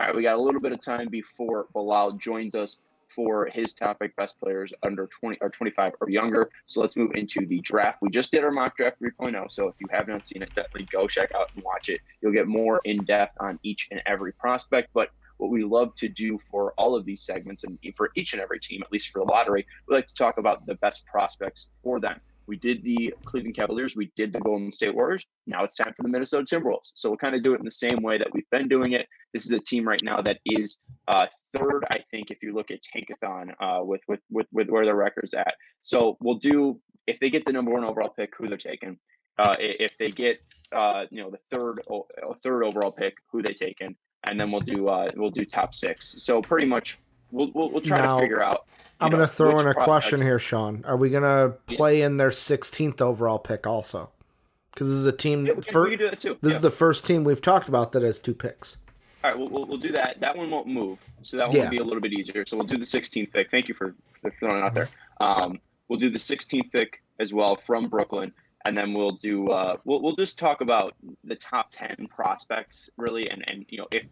All right, we got a little bit of time before Bilal joins us for his topic, best players under 20 or 25 or younger. So let's move into the draft. We just did our mock draft 3.0. So if you have not seen it, definitely go check out and watch it. You'll get more in depth on each and every prospect. But what we love to do for all of these segments and for each and every team, at least for the lottery, we like to talk about the best prospects for them. We did the Cleveland Cavaliers. We did the Golden State Warriors. Now it's time for the Minnesota Timberwolves. So we'll kind of do it in the same way that we've been doing it. This is a team right now that is third, I think, if you look at Tankathon with where their record's at. So we'll do, if they get the number 1 overall pick, who they're taking. If they get the third overall pick, who they taking, and then we'll do top 6. So pretty much we'll try to figure out. I'm going to throw in a question here, Sean. Are we going to play in their 16th overall pick also? Because this is a team. Yeah, we can do that too. This is the first team we've talked about that has 2 picks. All right, we'll do that. That one won't move, so that one will be a little bit easier. So we'll do the 16th pick. Thank you for throwing it out there. We'll do the 16th pick as well from Brooklyn, and then we'll do we'll just talk about the top 10 prospects really, and if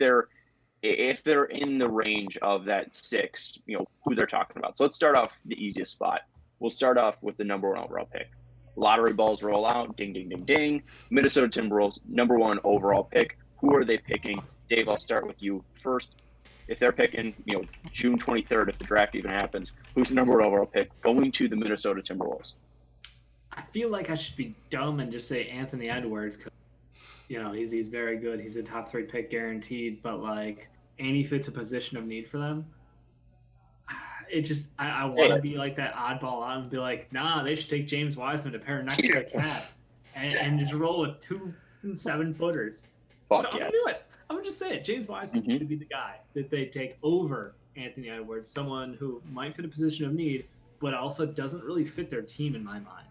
they're in the range of that 6, who they're talking about. So let's start off the easiest spot. We'll start off with the number 1 overall pick. Lottery balls roll out. Ding, ding, ding, ding. Minnesota Timberwolves, number 1 overall pick. Who are they picking? Dave, I'll start with you first. If they're picking, June 23rd, if the draft even happens, who's the number 1 overall pick going to the Minnesota Timberwolves? I feel like I should be dumb and just say Anthony Edwards because he's very good. He's a top 3 pick guaranteed, but and he fits a position of need for them. It just, I want to be like that oddball out and be like, nah, they should take James Wiseman to pair next to Cat and just roll with 2 7-footers. So I'm going to do it. I'm going to just say it. James Wiseman should be the guy that they take over Anthony Edwards, someone who might fit a position of need, but also doesn't really fit their team in my mind.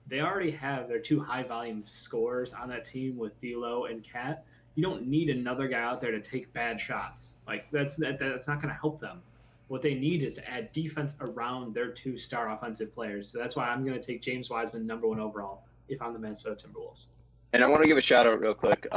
They already have their 2 high-volume scorers on that team with D'Lo and Cat. You don't need another guy out there to take bad shots. That's not going to help them. What they need is to add defense around their 2 star offensive players. So that's why I'm going to take James Wiseman number 1 overall if I'm the Minnesota Timberwolves. And I want to give a shout out real quick.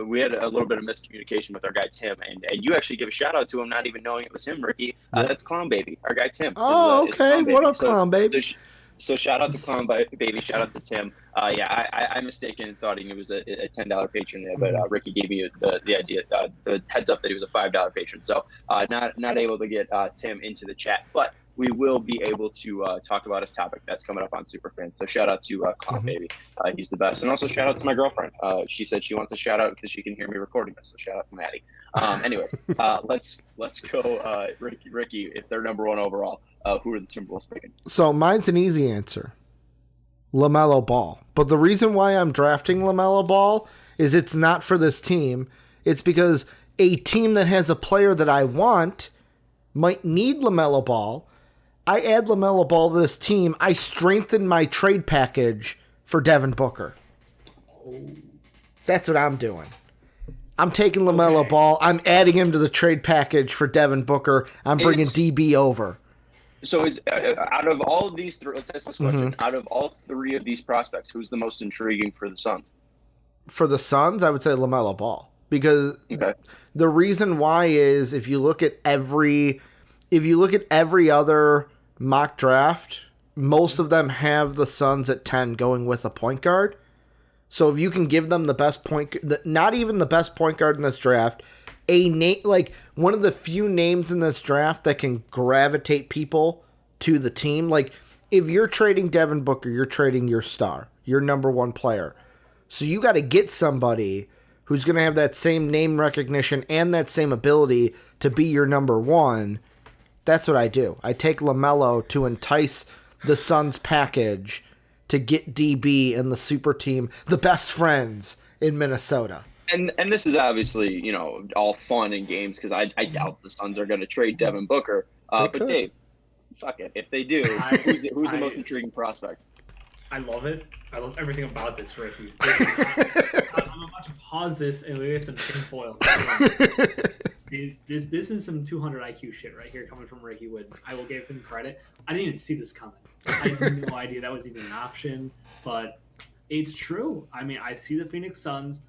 We had a little bit of miscommunication with our guy Tim, and you actually give a shout out to him, not even knowing it was him, Ricky. That's Clown Baby, our guy Tim. Oh, okay. What up, Clown Baby? So shout out to Clown Baby, shout out to Tim. I mistaken thought he was a $10 patron there, but Ricky gave me the idea, the heads up that he was a $5 patron. So not able to get Tim into the chat, but we will be able to talk about his topic that's coming up on Superfans. So shout out to Clown Baby, he's the best, and also shout out to my girlfriend. She said she wants a shout out because she can hear me recording this. So shout out to Maddie. Anyway, let's go, Ricky. If they're number 1 overall. Who are the Timberwolves picking? So mine's an easy answer. Lamelo Ball. But the reason why I'm drafting Lamelo Ball is it's not for this team. It's because a team that has a player that I want might need Lamelo Ball. I add Lamelo Ball to this team. I strengthen my trade package for Devin Booker. That's what I'm doing. I'm taking Lamelo Ball. I'm adding him to the trade package for Devin Booker. I'm bringing DB over. So is out of all of these 3, let's ask this question. Out of all 3 of these prospects, who's the most intriguing for the Suns? For the Suns, I would say LaMelo Ball. Because the reason why is if you look at every other mock draft, most of them have the Suns at 10 going with a point guard. So if you can give them the best not even the best point guard in this draft, one of the few names in this draft that can gravitate people to the team. If you're trading Devin Booker, you're trading your star, your number 1 player. So you got to get somebody who's going to have that same name recognition and that same ability to be your number 1. That's what I do. I take LaMelo to entice the Suns package to get DB and the super team, the best friends in Minnesota. And this is obviously, all fun and games because I doubt the Suns are going to trade Devin Booker. But Dave, fuck it. If they do, who's the most intriguing prospect? I love it. I love everything about this, Ricky. I'm about to pause this and we get some tinfoil. This is some 200 IQ shit right here coming from Ricky Widmer. I will give him credit. I didn't even see this coming. I had no idea that was even an option, but it's true. I mean, I see the Phoenix Suns.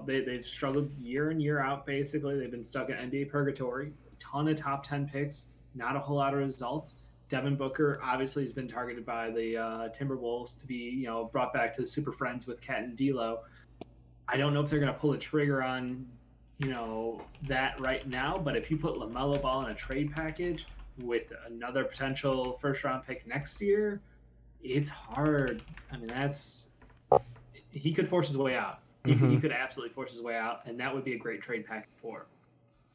they've struggled year in, year out, basically. They've been stuck in NBA purgatory. A ton of top 10 picks, not a whole lot of results. Devin Booker obviously has been targeted by the Timberwolves to be, brought back to Super Friends with Cat and D'Lo. I don't know if they're going to pull the trigger on, that right now. But if you put Lamelo Ball in a trade package with another potential first-round pick next year, it's hard. I mean, he could force his way out. He could absolutely force his way out, and that would be a great trade package for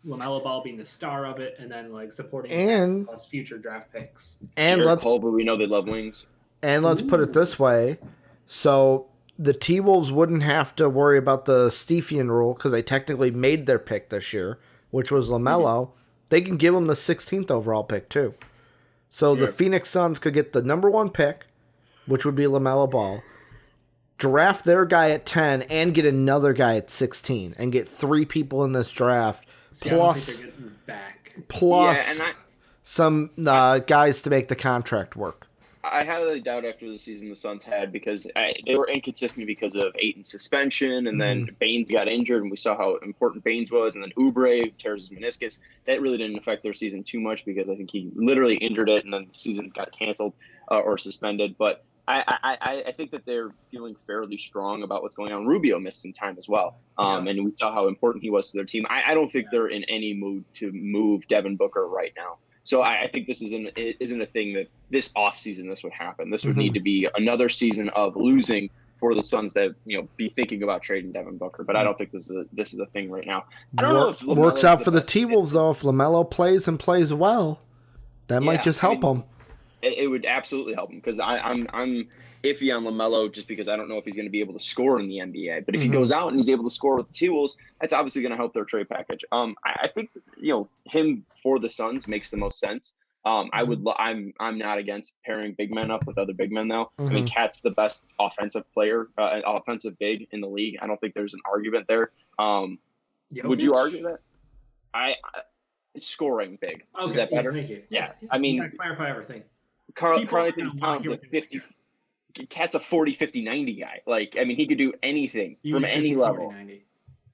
Lamelo Ball being the star of it, and then supporting plus future draft picks. And Culver, we know they love wings. And let's put it this way: so the T-Wolves wouldn't have to worry about the Stephen rule because they technically made their pick this year, which was LaMelo. They can give him the 16th overall pick too. So the Phoenix Suns could get the number 1 pick, which would be LaMelo Ball, draft their guy at 10, and get another guy at 16, and get 3 people in this draft. Plus some guys to make the contract work. I highly doubt after the season the Suns had because they were inconsistent because of Ayton's suspension, and then Baines got injured, and we saw how important Baines was, and then Oubre tears his meniscus. That really didn't affect their season too much because I think he literally injured it, and then the season got canceled or suspended. But I think that they're feeling fairly strong about what's going on. Rubio missed some time as well, and we saw how important he was to their team. I don't think they're in any mood to move Devin Booker right now. So I think this isn't a thing that this offseason this would happen. This would need to be another season of losing for the Suns that be thinking about trading Devin Booker. But I don't think this is a thing right now. I don't know if works out for the T-Wolves though. If LaMelo plays and plays well, that might just help him. It would absolutely help him because I'm iffy on LaMelo just because I don't know if he's going to be able to score in the NBA. But if he goes out and he's able to score with the T-Wolves, that's obviously going to help their trade package. I think him for the Suns makes the most sense. I'm not against pairing big men up with other big men though. I mean, Cat's the best offensive player, offensive big in the league. I don't think there's an argument there. Would you argue that? Scoring big. Okay, is that better? Thank you. Yeah, I mean, clarify everything. Karl-Anthony Towns like 50. Cat's a 40, 50, 90 guy. Like, I mean, he could do anything from any level. 40,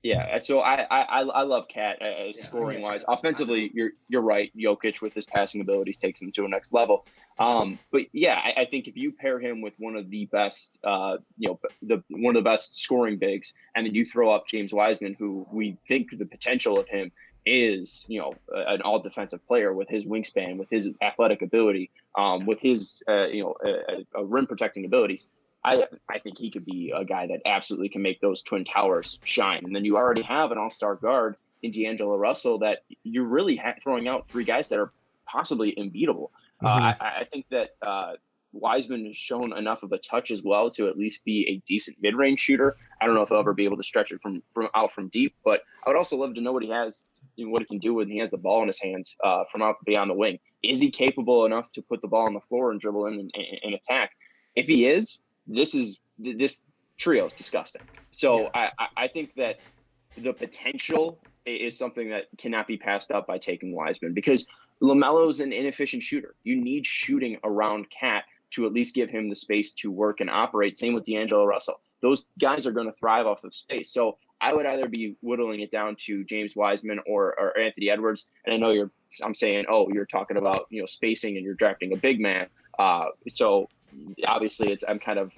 yeah, so I love Cat scoring wise. Offensively, you're right. Jokic with his passing abilities takes him to a next level. But yeah, I think if you pair him with one of the best, one of the best scoring bigs, and then you throw up James Wiseman, who we think the potential of him is, an all defensive player with his wingspan, with his athletic ability, with his, rim protecting abilities. I think he could be a guy that absolutely can make those Twin Towers shine. And then you already have an all-star guard in D'Angelo Russell that you're really throwing out 3 guys that are possibly unbeatable. I think that Wiseman has shown enough of a touch as well to at least be a decent mid-range shooter. I don't know if he'll ever be able to stretch it from out from deep, but I would also love to know what he has, what he can do when he has the ball in his hands from out beyond the wing. Is he capable enough to put the ball on the floor and dribble in and attack? If he is, this trio is disgusting. So I think that the potential is something that cannot be passed up by taking Wiseman because LaMelo's an inefficient shooter. You need shooting around Cat to at least give him the space to work and operate. Same with D'Angelo Russell. Those guys are going to thrive off of space. So I would either be whittling it down to James Wiseman or Anthony Edwards. And I know I'm saying, you're talking about, spacing and you're drafting a big man. So obviously I'm kind of,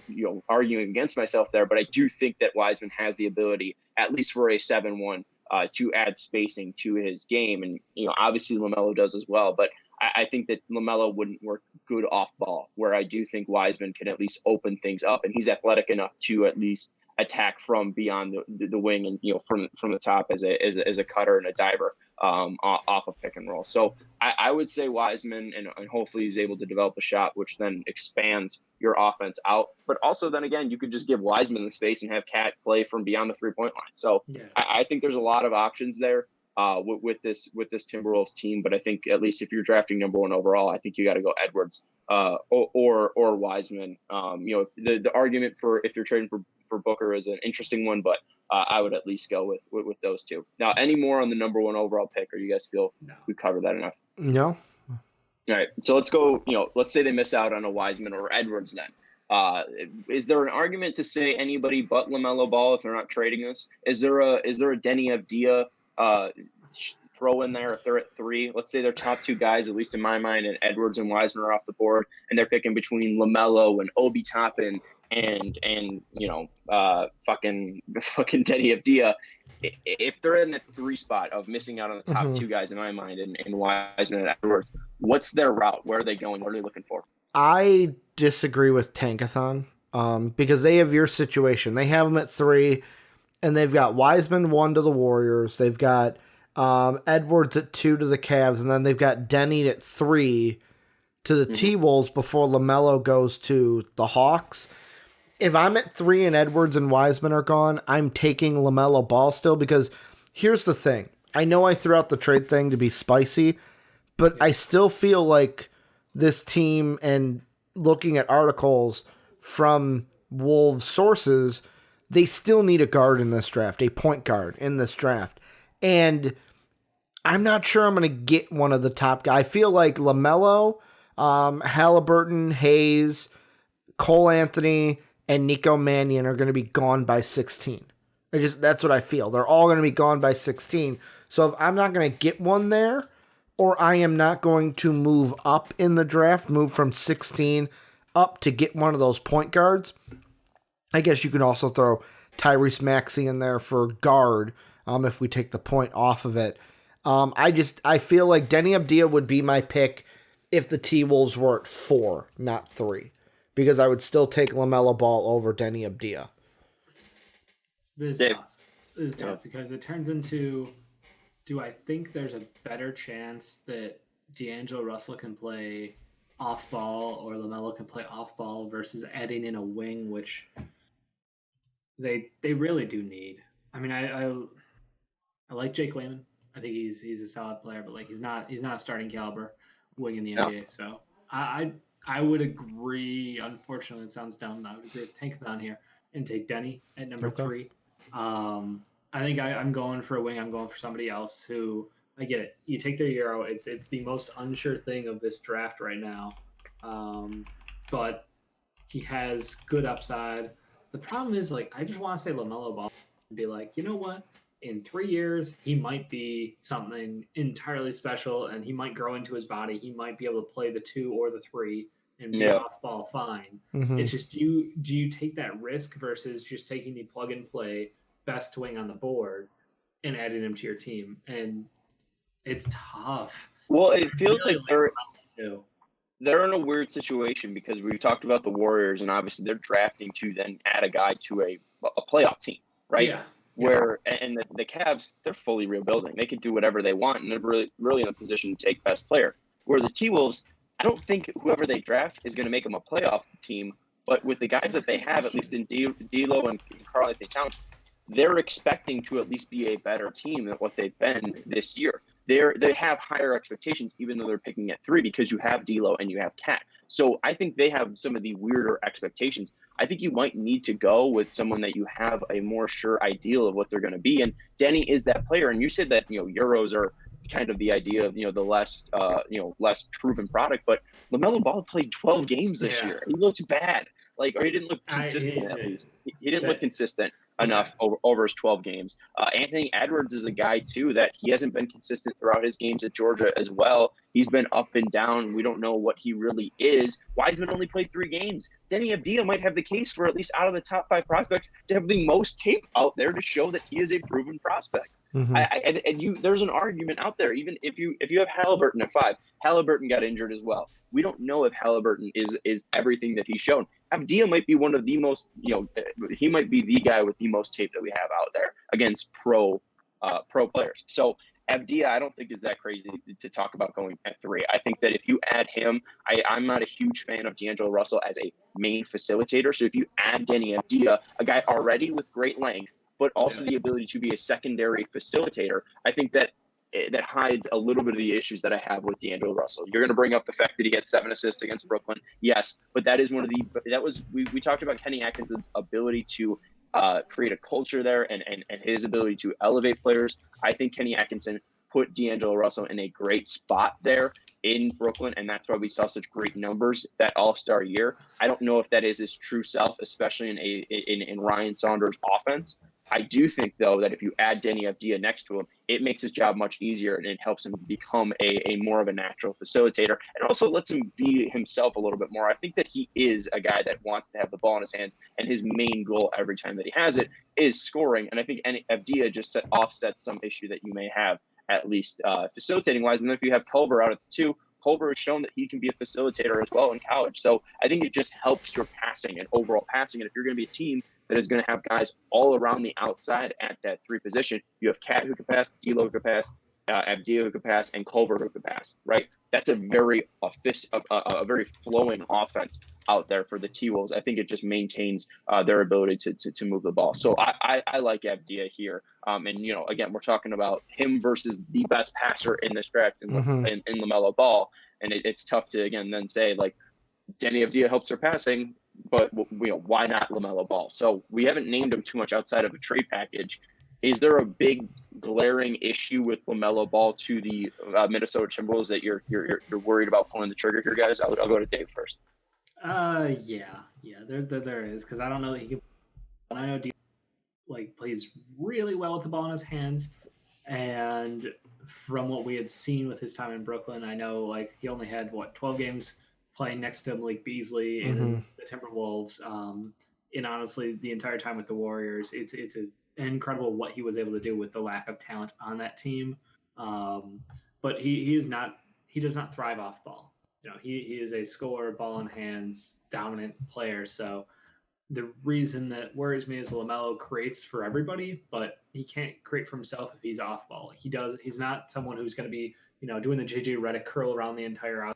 arguing against myself there, but I do think that Wiseman has the ability, at least for a 7-1, to add spacing to his game. And, obviously LaMelo does as well, but I think that LaMelo wouldn't work good off ball, where I do think Wiseman can at least open things up, and he's athletic enough to at least attack from beyond the wing and, from the top as a cutter and a diver off of pick and roll. So I would say Wiseman, and hopefully he's able to develop a shot, which then expands your offense out. But also then again, you could just give Wiseman the space and have Cat play from beyond the 3-point line. So I think there's a lot of options there with this Timberwolves team. But I think at least if you're drafting number 1 overall, I think you got to go Edwards or Wiseman. The argument for if you're trading for Booker is an interesting one, but I would at least go with those 2. Now, any more on the number 1 overall pick, or you guys feel we covered that enough? No. All right, so let's go. Let's say they miss out on a Wiseman or Edwards then. Is there an argument to say anybody but LaMelo Ball if they're not trading this? Is there a Denny Avdia throw in there if they're at 3? Let's say their top 2 guys, at least in my mind, and Edwards and Wiseman are off the board, and they're picking between LaMelo and Obi Toppin and fucking Denny Avdia. If they're in the 3 spot of missing out on the top 2 guys in my mind, and Wiseman and Edwards, what's their route? Where are they going? What are they looking for? I disagree with Tankathon because they have your situation. They have them at 3, and they've got Wiseman 1 to the Warriors. They've got Edwards at 2 to the Cavs, and then they've got Denny at 3 to the T-Wolves before LaMelo goes to the Hawks. If I'm at 3 and Edwards and Wiseman are gone, I'm taking LaMelo Ball still because here's the thing. I know I threw out the trade thing to be spicy, but I still feel like this team, and looking at articles from Wolves sources, they still need a guard in this draft, a point guard in this draft. And I'm not sure I'm going to get one of the top guys. I feel like LaMelo, Halliburton, Hayes, Cole Anthony, and Nico Mannion are going to be gone by 16. That's what I feel. They're all going to be gone by 16. So if I'm not going to get one there, or I am not going to move up in the draft, move from 16 up to get one of those point guards, I guess you can also throw Tyrese Maxey in there for guard if we take the point off of it. I feel like Denny Avdia would be my pick if the T-Wolves were at 4, not 3. Because I would still take LaMelo Ball over Denny Avdia. This is tough because it turns into, do I think there's a better chance that D'Angelo Russell can play off ball or LaMelo can play off ball versus adding in a wing, which they really do need. I mean, I like Jake Layman. I think he's a solid player, but like he's not starting caliber wing in the NBA. So I would agree. Unfortunately, it sounds dumb. I would agree with Tankathon here and take Denny at number 3. I think I'm going for a wing. I'm going for somebody else who, I get it. You take their Euro. It's the most unsure thing of this draft right now. But he has good upside. The problem is, like, I just want to say LaMelo Ball and be like, you know what? In 3 years, he might be something entirely special, and he might grow into his body. He might be able to play the 2 or the 3 and be off ball fine. It's just, do you take that risk versus just taking the plug and play best wing on the board and adding him to your team? And it's tough. Well, it feels like they're in a weird situation because we talked about the Warriors, and obviously they're drafting to then add a guy to a playoff team, right? Yeah. Where and the Cavs, they're fully rebuilding. They can do whatever they want, and they're really in a position to take best player. Where the T-Wolves, I don't think whoever they draft is going to make them a playoff team, but with the guys that they have, at least in D'Lo and Karl Anthony Towns, they're expecting to at least be a better team than what they've been this year. They have higher expectations, even though they're picking at 3, because you have D'Lo and you have Cat. So I think they have some of the weirder expectations. I think you might need to go with someone that you have a more sure ideal of what they're going to be. And Denny is that player. And you said that, Euros are kind of the idea of, the less proven product. But LaMelo Ball played 12 games this year. He looked bad. Or he didn't look consistent at least. He didn't look consistent enough over his 12 games. Anthony Edwards is a guy, too, that he hasn't been consistent throughout his games at Georgia as well. He's been up and down. We don't know what he really is. Wiseman only played 3 games. Denny Avdia might have the case for, at least out of the top 5 prospects, to have the most tape out there to show that he is a proven prospect. There's an argument out there. Even if you have Halliburton at 5, Halliburton got injured as well. We don't know if Halliburton is everything that he's shown. Avdia might be one of the most, he might be the guy with the most tape that we have out there against pro players. So Avdia, I don't think is that crazy to talk about going at 3. I think that if you add him, I'm not a huge fan of D'Angelo Russell as a main facilitator. So if you add Denny Avdia, a guy already with great length, but also the ability to be a secondary facilitator, I think that hides a little bit of the issues that I have with D'Angelo Russell. You're going to bring up the fact that he had 7 assists against Brooklyn. Yes, but that is we talked about Kenny Atkinson's ability to create a culture there and his ability to elevate players. I think Kenny Atkinson put D'Angelo Russell in a great spot there in Brooklyn, and that's why we saw such great numbers that All-Star year. I don't know if that is his true self, especially in Ryan Saunders' offense. I do think, though, that if you add Denny Avdia next to him, it makes his job much easier, and it helps him become a more of a natural facilitator, and also lets him be himself a little bit more. I think that he is a guy that wants to have the ball in his hands, and his main goal every time that he has it is scoring. And I think Avdia just offsets some issue that you may have, at least facilitating-wise. And then if you have Culver out at the 2, Culver has shown that he can be a facilitator as well in college. So I think it just helps your passing and overall passing. And if you're going to be a team that is going to have guys all around the outside at that 3 position, you have Cat who can pass, D'Lo who can pass, Avdia who can pass, and Culver who can pass, right? That's a very very flowing offense out there for the T-Wolves. I think it just maintains their ability to move the ball. So I like Avdia here. And, again, we're talking about him versus the best passer in this draft in Lamelo Ball. And it's tough to, again, then say, like, Denny Avdia helps their passing, but, why not Lamelo Ball? So we haven't named him too much outside of a trade package. Is there a big glaring issue with Lamelo Ball to the Minnesota Timberwolves that you're worried about pulling the trigger here, guys? I'll go to Dave first. Yeah, there is, because I don't know that he can. And I know D plays really well with the ball in his hands, and from what we had seen with his time in Brooklyn, I know he only had 12 games playing next to Malik Beasley and the Timberwolves. And honestly, the entire time with the Warriors, it's incredible what he was able to do with the lack of talent on that team. But he does not thrive off ball. He is a scorer, ball in hands, dominant player. So the reason that worries me is LaMelo creates for everybody, but he can't create for himself if he's off ball. He's not someone who's going to be, doing the JJ Redick curl around the entire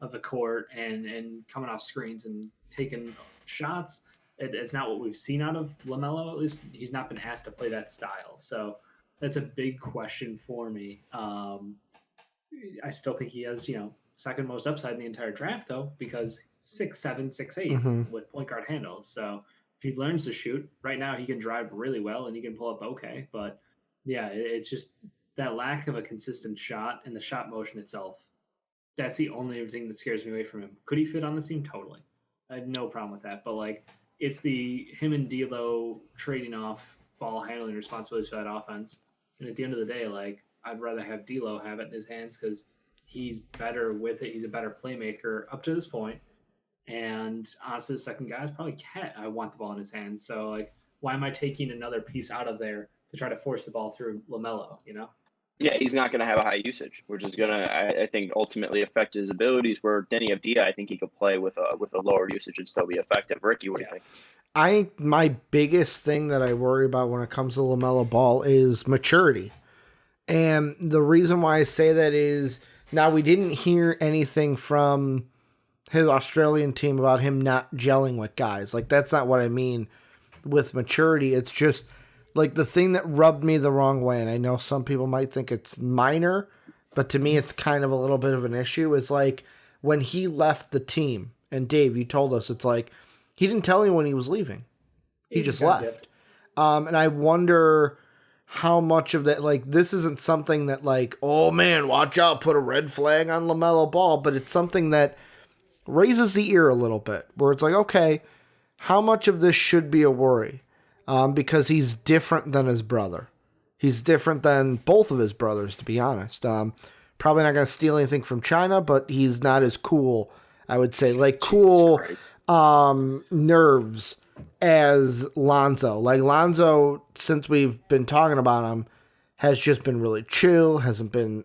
of the court and coming off screens and taking shots. It's not what we've seen out of LaMelo. At least he's not been asked to play that style. So that's a big question for me. I still think he has, second most upside in the entire draft, though, because 6'7", 6'8", with point guard handles. So if he learns to shoot, right now he can drive really well and he can pull up okay. But yeah, it's just that lack of a consistent shot and the shot motion itself. That's the only thing that scares me away from him. Could he fit on the team? Totally. I have no problem with that. But it's him and D'Lo trading off ball handling responsibilities for that offense. And at the end of the day, I'd rather have D'Lo have it in his hands because he's better with it. He's a better playmaker up to this point. And honestly, the second guy is probably Cat. I want the ball in his hands. So why am I taking another piece out of there to try to force the ball through LaMelo? Yeah, he's not going to have a high usage, which is going to, I think, ultimately affect his abilities. Where Denny Avdia, I think he could play with a lower usage and still be effective. Ricky, what do you think? My biggest thing that I worry about when it comes to LaMelo Ball is maturity. And the reason why I say that is, now we didn't hear anything from his Australian team about him not gelling with guys. That's not what I mean with maturity. It's just the thing that rubbed me the wrong way, and I know some people might think it's minor, but to me it's kind of a little bit of an issue, is when he left the team, and Dave, you told us, it's he didn't tell anyone he was leaving. He just left. And I wonder how much of that, this isn't something that oh man, watch out, put a red flag on LaMelo Ball, but it's something that raises the ear a little bit, where it's okay, how much of this should be a worry? Because he's different than his brother. He's different than both of his brothers, to be honest. Probably not going to steal anything from China, but he's not as cool, I would say. Cool nerves as Lonzo. Lonzo, since we've been talking about him, has just been really chill, hasn't been,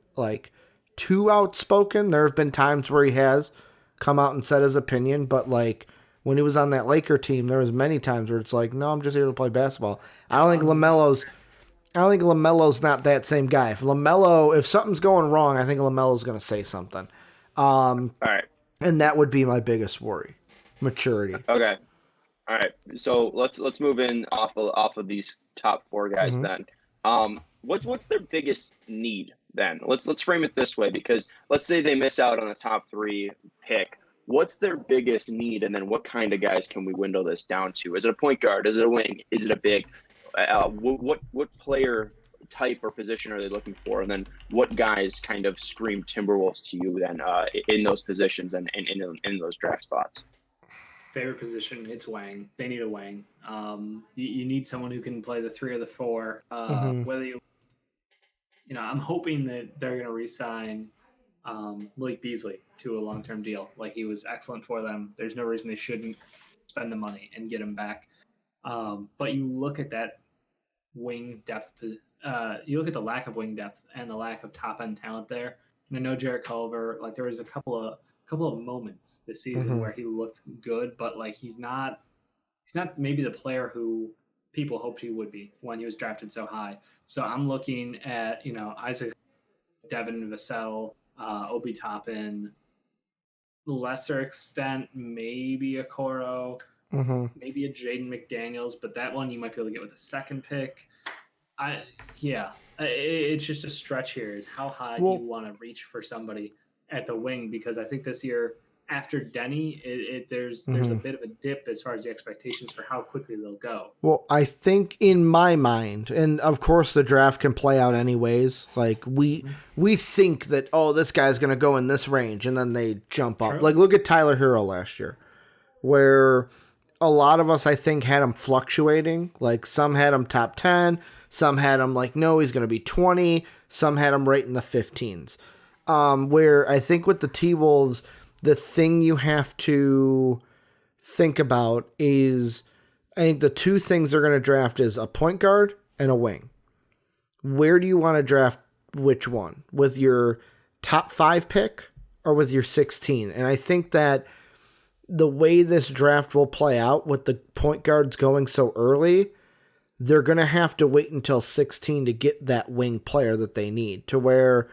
too outspoken. There have been times where he has come out and said his opinion, but, when he was on that Laker team, there was many times where it's no, I'm just here to play basketball. I don't think LaMelo's not that same guy. If something's going wrong, I think LaMelo's going to say something. All right. And that would be my biggest worry. Maturity. Okay. All right. So let's move in off of these top 4 guys then. What's their biggest need then? Let's frame it this way, because let's say they miss out on a top 3 pick. What's their biggest need, and then what kind of guys can we window this down to? Is it a point guard? Is it a wing? Is it a big? What player type or position are they looking for? And then what guys kind of scream Timberwolves to you then in those positions and in those draft spots? Favorite position, it's Wang. They need a Wang. You need someone who can play the 3 or the 4. Whether I'm hoping that they're going to re-sign Malik Beasley to a long-term deal. Like, he was excellent for them. There's no reason they shouldn't spend the money and get him back. But you look at that wing depth. You look at the lack of wing depth and the lack of top-end talent there. And I know Jarrett Culver. Like, there was a couple of moments this season where he looked good, but like he's not maybe the player who people hoped he would be when he was drafted so high. So I'm looking at Isaac, Devin Vassell, Obi Toppin, lesser extent maybe a Coro, maybe a Jaden McDaniels, but that one you might be able to get with a second pick. It's just a stretch here. Is how high do you want to reach for somebody at the wing? Because I think this year after Denny, there's a bit of a dip as far as the expectations for how quickly they'll go. Well, I think in my mind, and of course the draft can play out anyways. Like we think that this guy's going to go in this range, and then they jump up. True. Like look at Tyler Hero last year, where a lot of us I think had him fluctuating. Like some had him top 10, some had him like no, he's going to be 20, some had him right in the 15s. Where I think with the T-Wolves, the thing you have to think about is, I think the two things they're going to draft is a point guard and a wing. Where do you want to draft which one? With your top 5 pick or with your 16? And I think that the way this draft will play out with the point guards going so early, they're going to have to wait until 16 to get that wing player that they need, to where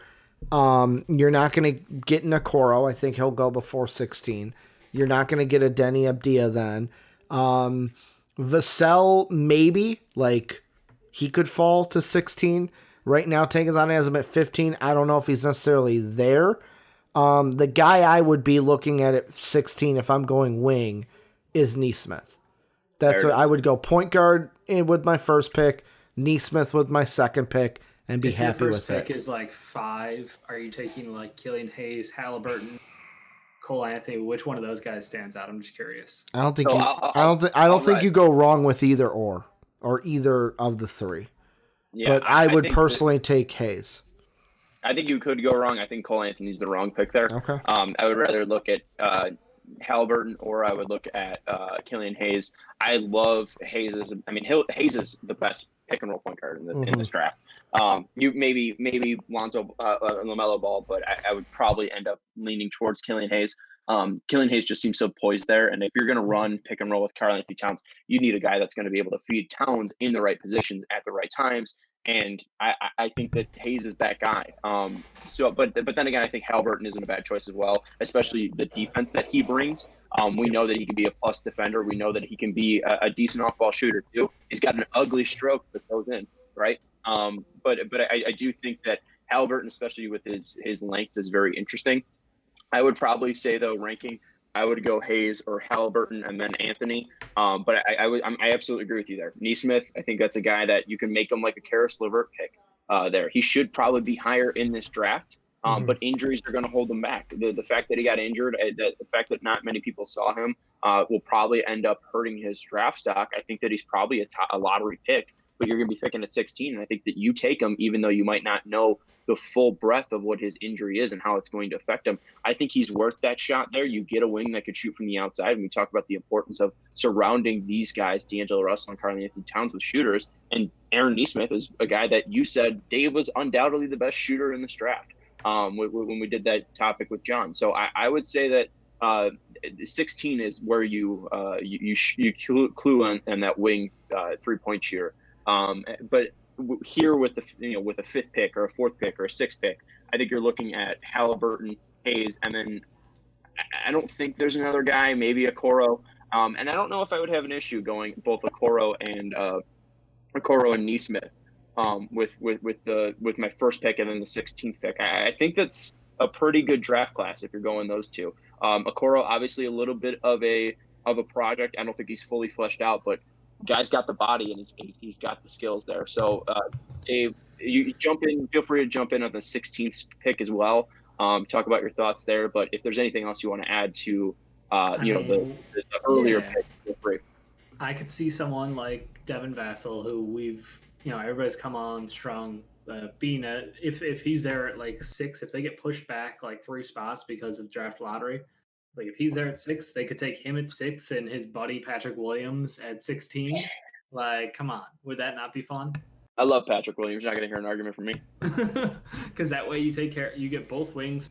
you're not going to get in a Coro. I think he'll go before 16. You're not going to get a Denny Abdia then. Vassell, maybe, like, he could fall to 16. Right now, Tankathon has him at 15. I don't know if he's necessarily there. The guy I would be looking at 16 if I'm going wing is Nesmith. That's what I would go point guard with my first pick, Nesmith with my second pick, and be happy with it. If your first pick is like 5, are you taking like Killian Hayes, Halliburton, Cole Anthony? Which one of those guys stands out? I'm just curious. I don't think I don't think you go wrong with either or either of the 3. Yeah, but I would personally take Hayes. I think you could go wrong. I think Cole Anthony's the wrong pick there. Okay. I would rather look at Halliburton, or I would look at Killian Hayes. I love Hayes. Hayes is the best pick and roll point guard in this draft. You maybe Lonzo Lamelo Ball, but I would probably end up leaning towards Killian Hayes. Killian Hayes just seems so poised there, and if you're going to run pick and roll with Karl-Anthony Towns, you need a guy that's going to be able to feed Towns in the right positions at the right times. And I think that Hayes is that guy. But then again, I think Halliburton isn't a bad choice as well, especially the defense that he brings. We know that he can be a plus defender. We know that he can be a decent off-ball shooter too. He's got an ugly stroke that goes in, right? But I do think that Halliburton, especially with his length, is very interesting. I would probably say though, ranking, I would go Hayes or Halliburton and then Anthony. But I absolutely agree with you there. Nesmith, I think that's a guy that you can make him like a Karis LeVert pick there. He should probably be higher in this draft, but injuries are going to hold him back. The fact that he got injured, the fact that not many people saw him will probably end up hurting his draft stock. I think that he's probably a lottery pick, but you're going to be picking at 16. And I think that you take him, even though you might not know the full breadth of what his injury is and how it's going to affect him. I think he's worth that shot there. You get a wing that could shoot from the outside. And we talk about the importance of surrounding these guys, D'Angelo Russell and Karl-Anthony Towns, with shooters. And Aaron Nesmith is a guy that you said Dave was undoubtedly the best shooter in this draft when we did that topic with John. So I would say that 16 is where you clue on that wing 3-point shooter. But here with with a 5th pick or a 4th pick or a 6th pick, I think you're looking at Halliburton, Hayes, and then I don't think there's another guy, maybe a Coro. And I don't know if I would have an issue going both a Coro and Nesmith with my first pick and then the 16th pick. I think that's a pretty good draft class if you're going those two. Okoro, obviously a little bit of a project. I don't think he's fully fleshed out, but guy's got the body and he's got the skills there. So, Dave, you jump in. Feel free to jump in on the 16th pick as well. Talk about your thoughts there. But if there's anything else you want to add to, the earlier pick, feel free. I could see someone like Devin Vassell, who everybody's come on strong. Being if he's there at like 6, if they get pushed back like 3 spots because of draft lottery, like if he's there at 6, they could take him at 6 and his buddy Patrick Williams at 16. Like, come on, would that not be fun? I love Patrick Williams. You're not going to hear an argument from me. Because that way you get both wings.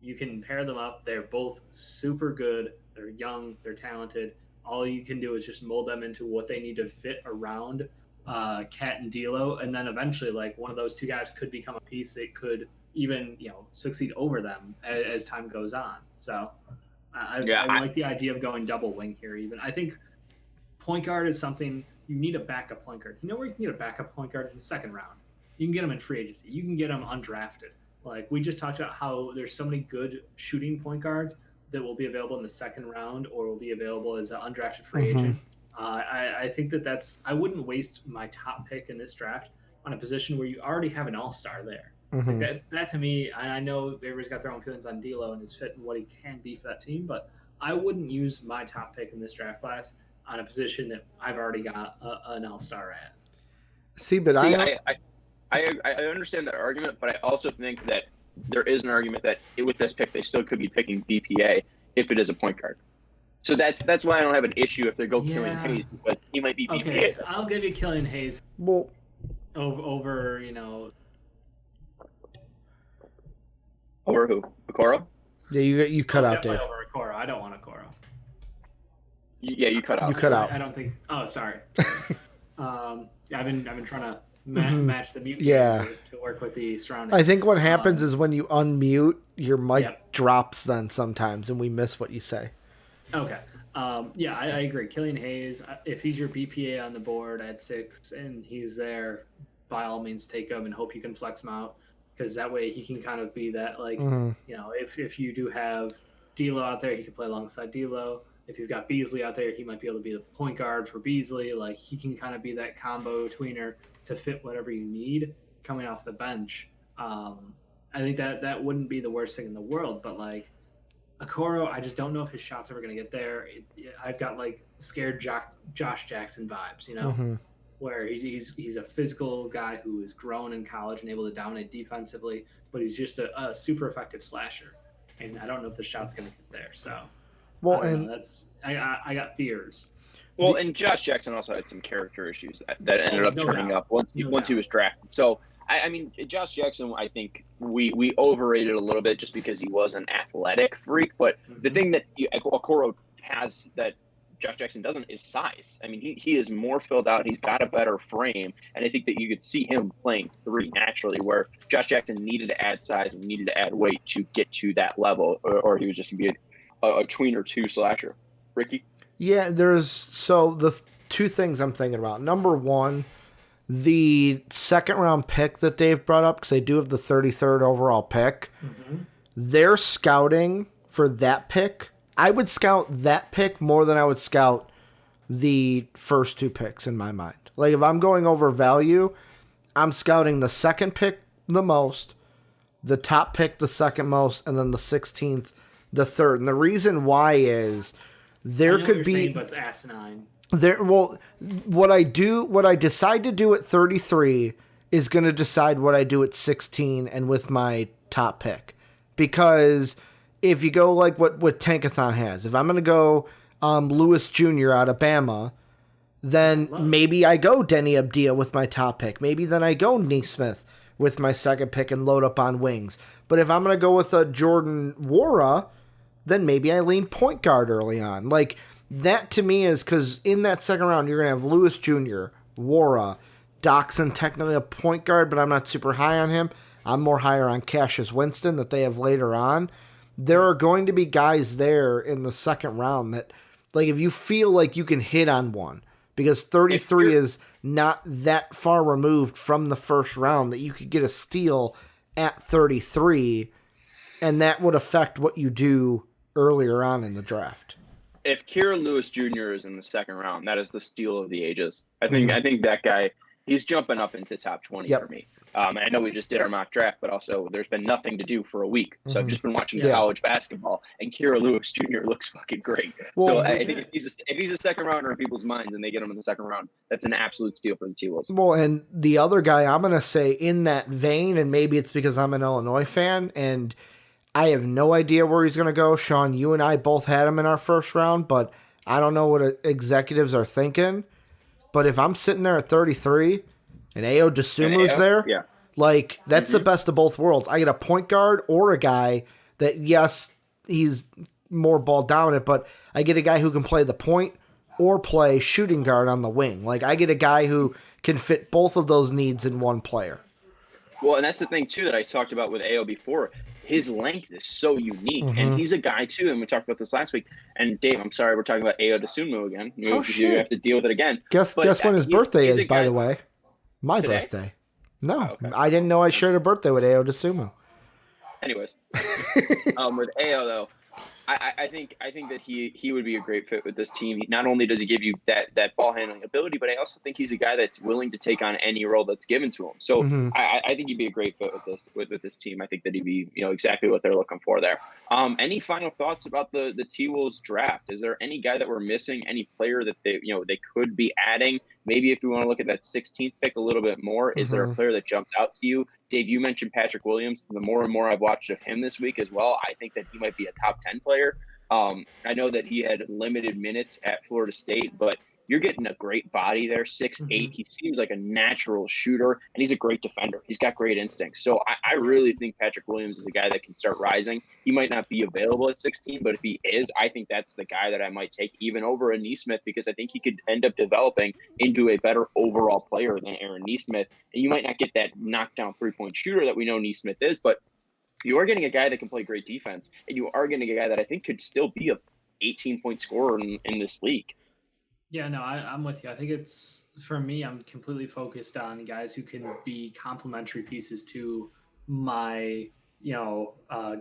You can pair them up. They're both super good. They're young. They're talented. All you can do is just mold them into what they need to fit around Cat and D'Lo, and then eventually, like, one of those two guys could become a piece that could even succeed over them as time goes on. So I like the idea of going double wing here. Even I think point guard is something you need a backup point guard. You know where you can get a backup point guard in the second round? You can get them in free agency. You can get them undrafted. Like we just talked about how there's so many good shooting point guards that will be available in the second round or will be available as an undrafted free agent. I think that's I wouldn't waste my top pick in this draft on a position where you already have an all-star there. Like that to me, I know everybody's got their own feelings on D'Lo and his fit and what he can be for that team, but I wouldn't use my top pick in this draft class on a position that I've already got an all-star at. I understand that argument, but I also think that there is an argument that with this pick they still could be picking BPA if it is a point guard. So that's why I don't have an issue if they go Killian Hayes, because he might be BPA. Okay, I'll give you Killian Hayes. Well, over Over who? Okoro? Yeah, you cut out, Dave. Over Okoro. I don't want Okoro. Yeah, you cut out. You cut out. I don't think. Oh, sorry. I've been trying to match the mute to work with the surroundings. I think what happens is when you unmute, your mic drops then sometimes, and we miss what you say. Okay. I agree. Killian Hayes, if he's your BPA on the board at 6 and he's there, by all means take him and hope you can flex him out, because that way he can kind of be that, like, if you do have D'Lo out there, he can play alongside D'Lo. If you've got Beasley out there, he might be able to be the point guard for Beasley. Like, he can kind of be that combo tweener to fit whatever you need coming off the bench. I think that wouldn't be the worst thing in the world, but like Okoro, I just don't know if his shot's ever going to get there. I've got like scared Josh Jackson vibes, where he's a physical guy who is grown in college and able to dominate defensively, but he's just a super effective slasher. And I don't know if the shot's going to get there. So, well, I got fears. Well, and Josh Jackson also had some character issues that ended up turning up once he was drafted. So, I mean, Josh Jackson, I think we overrated a little bit just because he was an athletic freak. But the thing that Okoro has that Josh Jackson doesn't is size. I mean, he is more filled out. He's got a better frame. And I think that you could see him playing 3 naturally, where Josh Jackson needed to add size and needed to add weight to get to that level, or he was just going to be a tweener 2 slasher. Ricky? Yeah, so the 2 things I'm thinking about. Number 1, the second round pick that Dave brought up, because they do have the 33rd overall pick. Their scouting for that pick, I would scout that pick more than I would scout the first 2 picks in my mind. Like, if I'm going over value, I'm scouting the second pick the most, the top pick the second most, and then the 16th the third. And the reason why is there could be, saying, but it's asinine. What I decide to do at 33 is going to decide what I do at 16 and with my top pick. Because if you go like what Tankathon has, if I'm going to go Lewis Jr. out of Bama, then maybe I go Denny Abdia with my top pick. Maybe then I go Neesmith with my second pick and load up on wings. But if I'm going to go with a Jordan Nwora, then maybe I lean point guard early on. Like, that to me is because in that second round, you're going to have Lewis Jr., Nwora, Doxson, technically a point guard, but I'm not super high on him. I'm more higher on Cassius Winston that they have later on. There are going to be guys there in the second round that, like, if you feel like you can hit on one, because 33 is not that far removed from the first round, that you could get a steal at 33, and that would affect what you do earlier on in the draft. If Kira Lewis Jr. is in the second round, that is the steal of the ages. I think that guy, He's jumping up into top 20 for me. I know we just did our mock draft, but also there's been nothing to do for a week. So I've just been watching college basketball, and Kira Lewis Jr. looks fucking great. Well, so I think if he's a second rounder in people's minds and they get him in the second round, that's an absolute steal for the T-Wolves. Well, and the other guy I'm going to say in that vein, and maybe it's because I'm an Illinois fan, and I have no idea where he's going to go. Sean, you and I both had him in our first round, but I don't know what executives are thinking. But if I'm sitting there at 33 and Ayo Dosunmu's there, like that's the best of both worlds. I get a point guard or a guy that, yes, he's more ball dominant, but I get a guy who can play the point or play shooting guard on the wing. Like I get a guy who can fit both of those needs in one player. Well, and that's the thing, too, that I talked about with Ayo before. His length is so unique, and he's a guy, too, and we talked about this last week. And, Dave, I'm sorry, we're talking about Ayo Dosunmu again. You have to deal with it again. Guess when his birthday is, by the way. My today? Birthday. No, I didn't know I shared a birthday with Ayo Dosunmu. Anyways, with Ayo, though, I think that he would be a great fit with this team. Not only does he give you that ball handling ability, but I also think he's a guy that's willing to take on any role that's given to him. So I think he'd be a great fit with this team. I think that he'd be exactly what they're looking for there. Any final thoughts about the T-Wolves draft? Is there any guy that we're missing? Any player that they could be adding? Maybe if we want to look at that 16th pick a little bit more, is there a player that jumps out to you? Dave, you mentioned Patrick Williams. The more and more I've watched of him this week as well, I think that he might be a top 10 player. I know that he had limited minutes at Florida State, but you're getting a great body there, 6'8". He seems like a natural shooter, and he's a great defender. He's got great instincts. So I really think Patrick Williams is a guy that can start rising. He might not be available at 16, but if he is, I think that's the guy that I might take even over a Nesmith, because I think he could end up developing into a better overall player than Aaron Nesmith. And you might not get that knockdown three-point shooter that we know Nesmith is, but you are getting a guy that can play great defense, and you are getting a guy that I think could still be a 18-point scorer in this league. Yeah, no, I'm with you. I think it's, for me, I'm completely focused on guys who can be complementary pieces to my,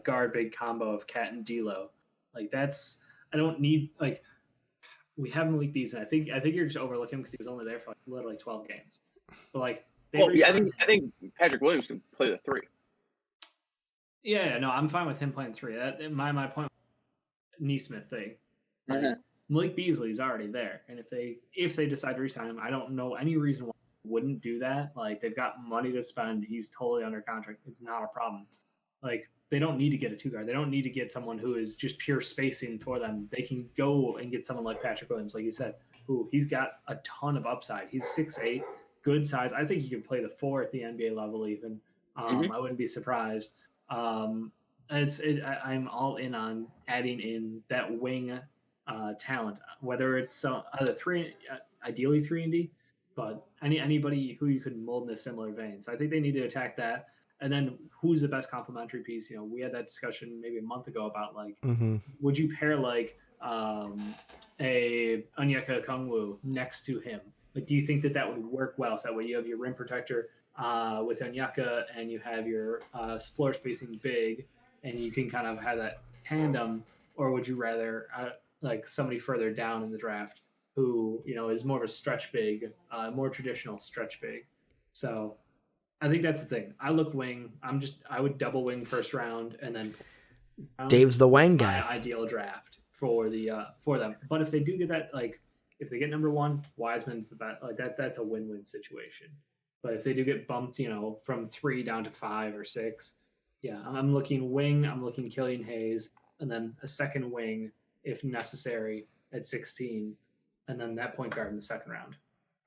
guard big combo of Cat and D'Lo. Like I don't need, like, we have Malik Beasley. I think you're just overlooking him because he was only there for literally 12 games. But I think Patrick Williams can play the three. Yeah, no, I'm fine with him playing three. That my point, Nesmith thing. Malik Beasley's already there, and if they decide to re-sign him, I don't know any reason why they wouldn't do that. Like, they've got money to spend. He's totally under contract. It's not a problem. Like, they don't need to get a two guard. They don't need to get someone who is just pure spacing for them. They can go and get someone like Patrick Williams, like you said, who he's got a ton of upside. He's 6'8", good size. I think he could play the 4 at the NBA level even. I wouldn't be surprised. I'm all in on adding in that wing talent, whether it's either ideally 3-and-D, but anybody who you could mold in a similar vein. So I think they need to attack that. And then who's the best complementary piece? We had that discussion maybe a month ago about would you pair a Onyeka Okongwu next to him? Like, do you think that would work well? So that way you have your rim protector with Onyeka, and you have your floor spacing big, and you can kind of have that tandem, or would you rather like somebody further down in the draft who is more of a stretch big, more traditional stretch big? So I think that's the thing. I look wing. I would double wing first round, and then Dave's the wing guy. Ideal draft for them. But if they do get that, like if they get number one, Wiseman's the best. Like that's a win-win situation. But if they do get bumped, from 3 down to 5 or 6, yeah, I'm looking wing. I'm looking Killian Hayes, and then a second wing if necessary at 16, and then that point guard in the second round.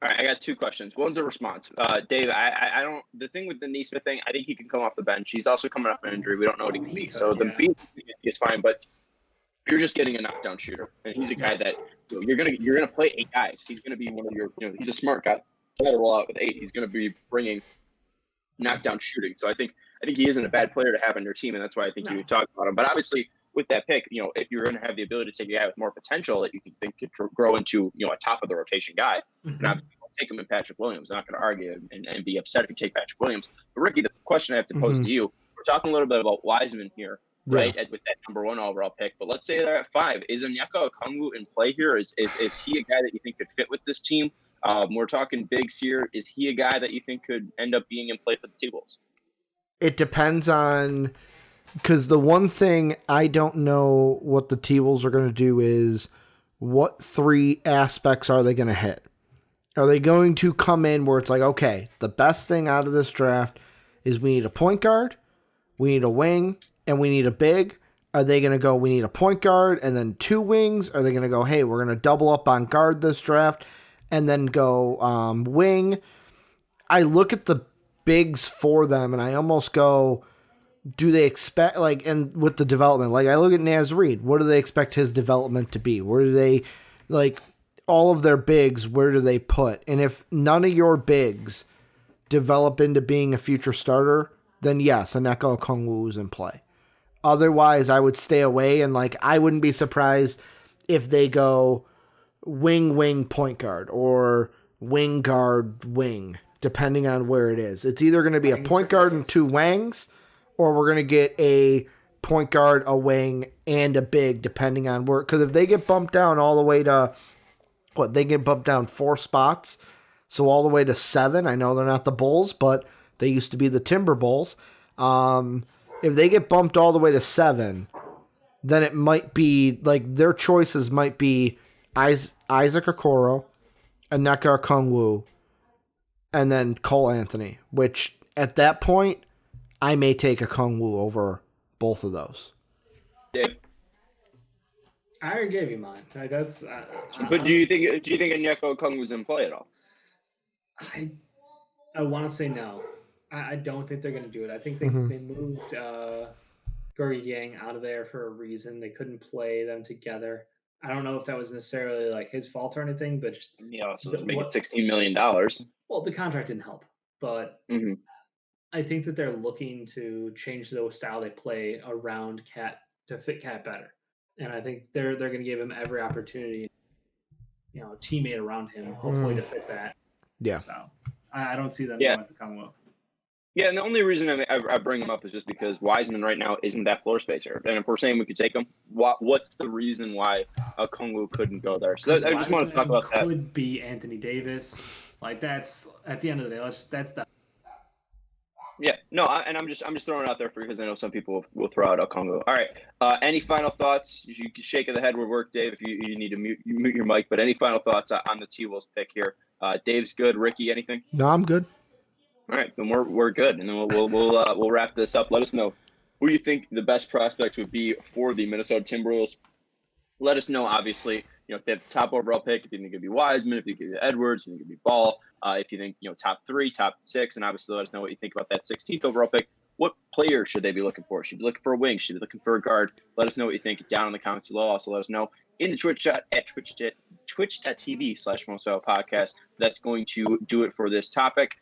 All right, I got 2 questions. One's a response. Dave, I don't. The thing with the Nesmith thing, I think he can come off the bench. He's also coming off an injury. We don't know what he can be. So the beat is fine, but you're just getting a knockdown shooter, and he's a guy that you're gonna play 8 guys. He's gonna be one of your. He's a smart guy. To roll out with 8. He's going to be bringing knockdown shooting. So I think he isn't a bad player to have on your team, and that's why I think you would talk about him. But obviously, with that pick, if you're going to have the ability to take a guy with more potential that you can think could grow into a top of the rotation guy, and obviously take him in Patrick Williams. I'm not going to argue and be upset if you take Patrick Williams. But Ricky, the question I have to pose to you: we're talking a little bit about Wiseman here, right? With that number 1 overall pick, but let's say they're at 5. Is Onyeka Okongwu in play here? Is he a guy that you think could fit with this team? We're talking bigs here. Is he a guy that you think could end up being in play for the T-Wolves? It depends on, because the one thing I don't know what the T-Wolves are going to do is what three aspects are they going to hit? Are they going to come in where it's like, okay, the best thing out of this draft is we need a point guard, we need a wing, and we need a big? Are they going to go, we need a point guard and then two wings? Are they going to go, hey, we're going to double up on guard this draft and then go wing? I look at the bigs for them and I almost go, do they expect, like, and with the development, like I look at Naz Reid, what do they expect his development to be? Where do they, like, all of their bigs, where do they put? And if none of your bigs develop into being a future starter, then yes, Onyeka Okongwu is in play. Otherwise, I would stay away, and like I wouldn't be surprised if they go wing, point guard, or wing guard, wing, depending on where it is. It's either going to be a point guard and two wings, or we're going to get a point guard, a wing, and a big, depending on where. Because if they get bumped down all the way to, they get bumped down 4 spots, so all the way to 7. I know they're not the Bulls, but they used to be the Timberwolves. If they get bumped all the way to 7, then it might be, like, their choices might be Isaac Okoro, Onyeka Okongwu, and then Cole Anthony, which at that point, I may take Okongwu over both of those. Yeah. I already gave you mine. That's. But do you think Onyeka Okongwu's in play at all? I want to say no. I don't think they're going to do it. I think they moved Gorgie Yang out of there for a reason. They couldn't play them together. I don't know if that was necessarily like his fault or anything, but just so it's making $16 million. Well, the contract didn't help, but I think that they're looking to change the style they play around Cat to fit Cat better. And I think they're going to give him every opportunity, teammate around him, hopefully to fit that. Yeah. So I don't see them going with Okongwu. Yeah, and the only reason I bring him up is just because Wiseman right now isn't that floor spacer. And if we're saying we could take him, what's the reason why Okongwu couldn't go there? So I just want to talk about that. Could be Anthony Davis. Like that's at the end of the day. That's the. Yeah, no, I'm just throwing it out there for you because I know some people will throw out Okongwu. All right, any final thoughts? You can shake of the head would work, Dave, if you need to mute your mic. But any final thoughts on the T-Wolves pick here? Dave's good. Ricky, anything? No, I'm good. All right, then we're good, and then we'll wrap this up. Let us know who you think the best prospects would be for the Minnesota Timberwolves. Let us know, obviously, if they have the top overall pick, if you think it could be Widmer, if you think it could be Edwards, if you think it could be Ball, if you think top 3, top 6, and obviously let us know what you think about that 16th overall pick. What player should they be looking for? Should they be looking for a wing? Should they be looking for a guard? Let us know what you think down in the comments below. Also, let us know in the Twitch chat at twitch.tv/MoStyle Podcast. That's going to do it for this topic.